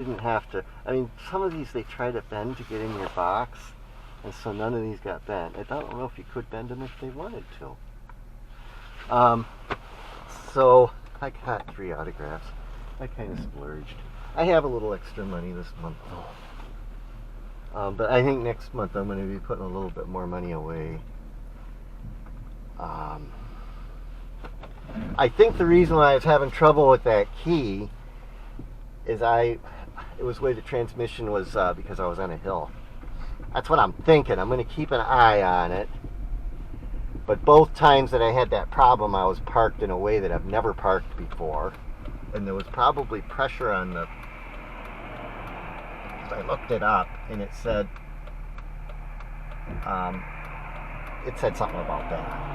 didn't have to. I mean, some of these they try to bend to get in your box, and so none of these got bent. I don't know if you could bend them if they wanted to. So I got 3 autographs. I kind of splurged. I have a little extra money this month though. But I think next month I'm going to be putting a little bit more money away. I think the reason why I was having trouble with that key is it was where the transmission was because I was on a hill. That's what I'm thinking. I'm going to keep an eye on it. But both times that I had that problem, I was parked in a way that I've never parked before. And there was probably pressure on the... So I looked it up, and it said something about that.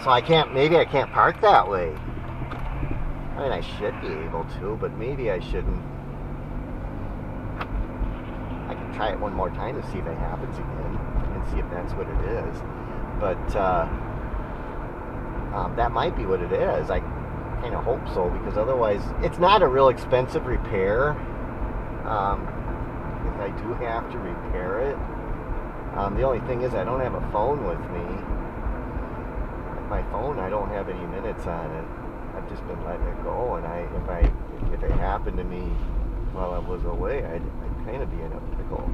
So maybe I can't park that way. I mean, I should be able to, but maybe I shouldn't. I can try it one more time to see if it happens again and see if that's what it is. But that might be what it is. I kind of hope so, because otherwise, it's not a real expensive repair. If I do have to repair it, the only thing is I don't have a phone with me. My phone, I don't have any minutes on it. I've just been letting it go, and if it happened to me while I was away, I'd kind of be in a pickle.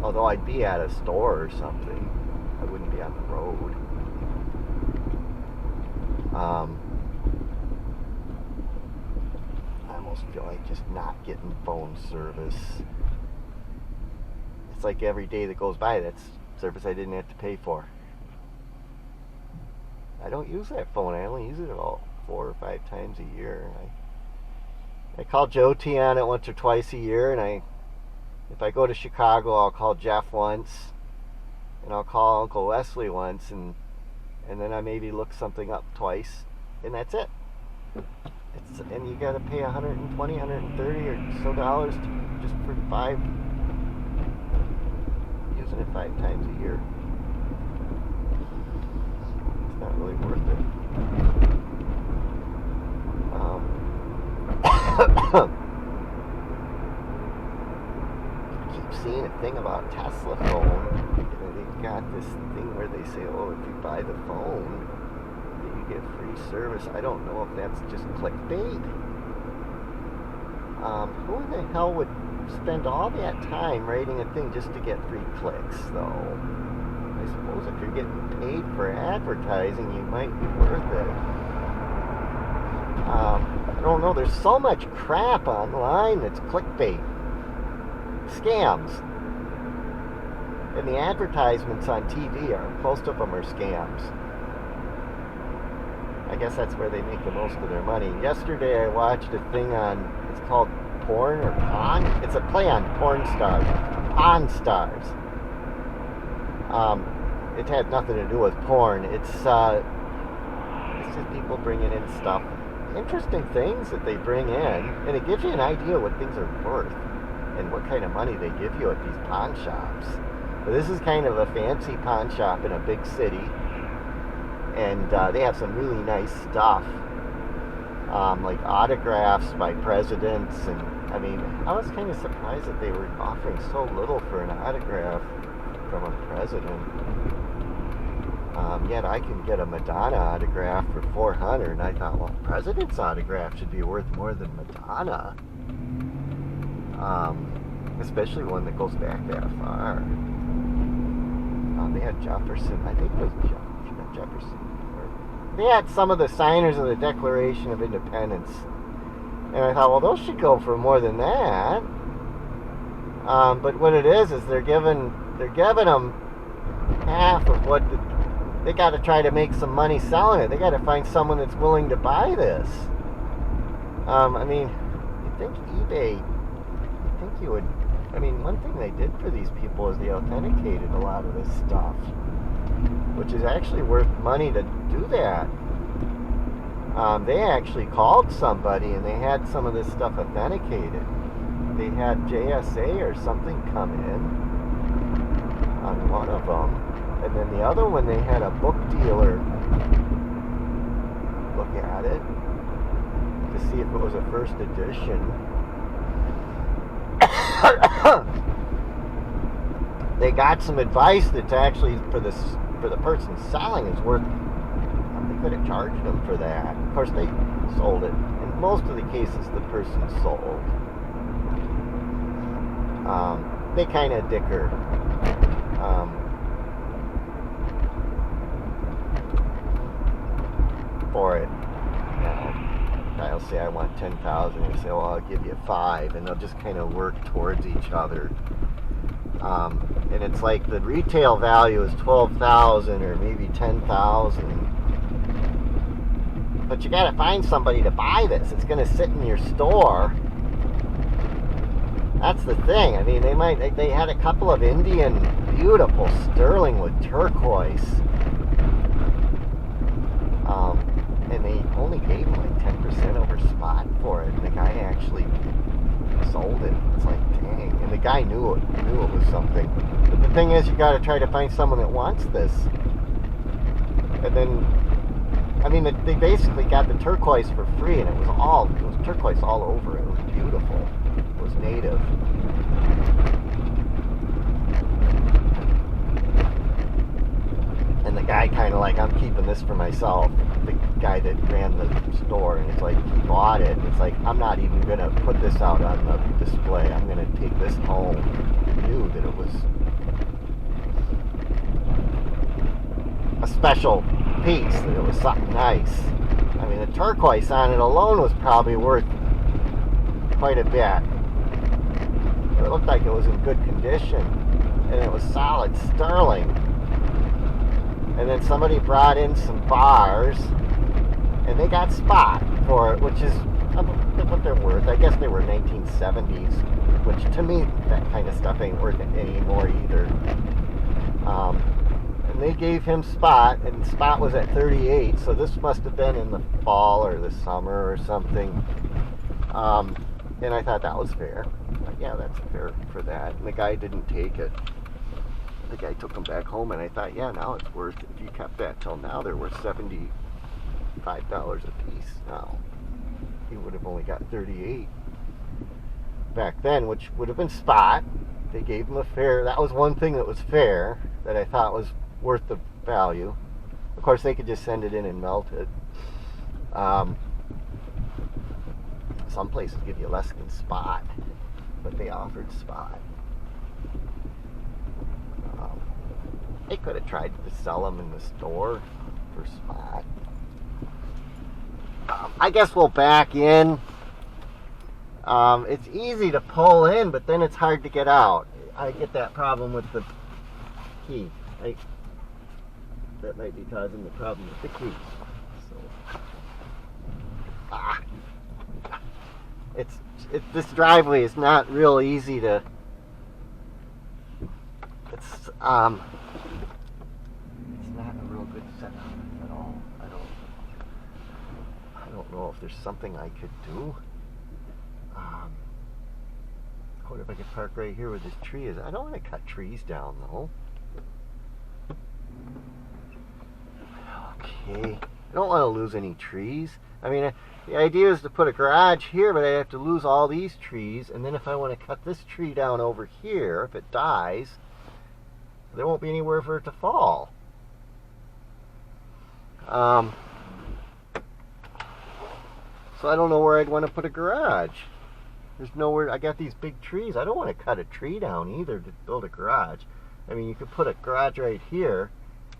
Although I'd be at a store or something, I wouldn't be on the road. I almost feel like just not getting phone service. It's like every day that goes by, that's service I didn't have to pay for. I don't use that phone. I only use it about 4 or 5 times a year. I call Joe T on it once or twice a year, and if I go to Chicago, I'll call Jeff once, and I'll call Uncle Wesley once, and then I maybe look something up twice, and that's it. And you got to pay $120, $130 or so dollars just for using it 5 times a year. Not really worth it. I keep seeing a thing about Tesla phone. They've got this thing where they say, oh, if you buy the phone, you get free service. I don't know if that's just clickbait. Who in the hell would spend all that time writing a thing just to get free clicks, though? I suppose if you're getting paid for advertising, you might be worth it. I don't know. There's so much crap online that's clickbait. Scams. And the advertisements on TV, most of them are scams. I guess that's where they make the most of their money. Yesterday I watched a thing it's called Porn or Pawn. It's a play on porn stars. Pawn stars. It had nothing to do with porn. It's just people bringing in stuff, interesting things that they bring in, and it gives you an idea what things are worth and what kind of money they give you at these pawn shops. So this is kind of a fancy pawn shop in a big city, and they have some really nice stuff, like autographs by presidents, and I mean, I was kind of surprised that they were offering so little for an autograph from a president. Yet I can get a Madonna autograph for $400, and I thought, well, president's autograph should be worth more than Madonna, especially one that goes back that far. They had Jefferson, I think it was Jefferson. They had some of the signers of the Declaration of Independence, and I thought, well, those should go for more than that. But what it is they're giving them half of what they got to try to make some money selling it. They got to find someone that's willing to buy this. I mean, you think eBay, you would, I mean, one thing they did for these people is they authenticated a lot of this stuff, which is actually worth money to do that. They actually called somebody and they had some of this stuff authenticated. They had JSA or something come in on one of them. And then the other one, they had a book dealer it to see if it was a first edition. They got some advice that's actually for the person selling is worth. They could have charged them for that. Of course, they sold it. In most of the cases, the person sold. They kind of dicker. For it. I'll say I want 10,000 and say, well, I'll give you 5, and they'll just kind of work towards each other. And it's like the retail value is 12,000 or maybe 10,000. But you got to find somebody to buy this. It's going to sit in your store. That's the thing. I mean, they had a couple of Indian beautiful sterling with turquoise. And they only gave him like 10% over spot for it. And the guy actually sold it. It's like, dang. And the guy knew it was something. But the thing is, you got to try to find someone that wants this. And then, I mean, they basically got the turquoise for free, and it was turquoise all over it. It was beautiful. It was native. And the guy kind of like, I'm keeping this for myself. The guy that ran the store, and it's like, he bought it. It's like, I'm not even going to put this out on the display. I'm going to take this home. He knew that it was a special piece, that it was something nice. I mean, the turquoise on it alone was probably worth quite a bit. But it looked like it was in good condition, and it was solid sterling. And then somebody brought in some bars, and they got spot for it, which is what they're worth. I guess they were 1970s, which to me, that kind of stuff ain't worth it anymore either. And they gave him spot, and spot was at 38, so this must have been in the fall or the summer or something. And I thought that was fair. Like, yeah, that's fair for that. And the guy didn't take it. The guy took them back home, and I thought, yeah, now it's worth, if you kept that till now, they're worth $75 a piece now. He would have only got 38 back then, which would have been spot. They gave him a fair, that was one thing that was fair, that I thought was worth the value. Of course, they could just send it in and melt it. Some places give you less than spot, but they offered spot. They could have tried to sell them in the store for spot. I guess we'll back in. It's easy to pull in, but then it's hard to get out. I get that problem with the key. That might be causing the problem with the key. So, this driveway is not real easy to. It's not a real good setup at all. I don't know if there's something I could do. What if I could park right here where this tree is? I don't want to cut trees down though. Okay. I don't want to lose any trees. I mean, the idea is to put a garage here, but I have to lose all these trees, and then if I want to cut this tree down over here, if it dies, there won't be anywhere for it to fall. So I don't know where I'd want to put a garage. There's nowhere. I got these big trees. I don't want to cut a tree down either to build a garage. I mean, you could put a garage right here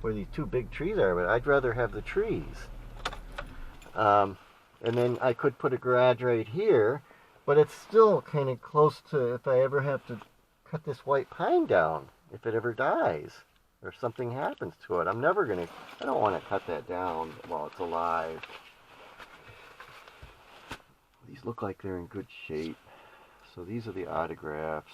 where these two big trees are, but I'd rather have the trees. And then I could put a garage right here, but it's still kind of close to if I ever have to cut this white pine down, if it ever dies or something happens to it. I don't want to cut that down while it's alive. These look like they're in good shape. So these are the autographs.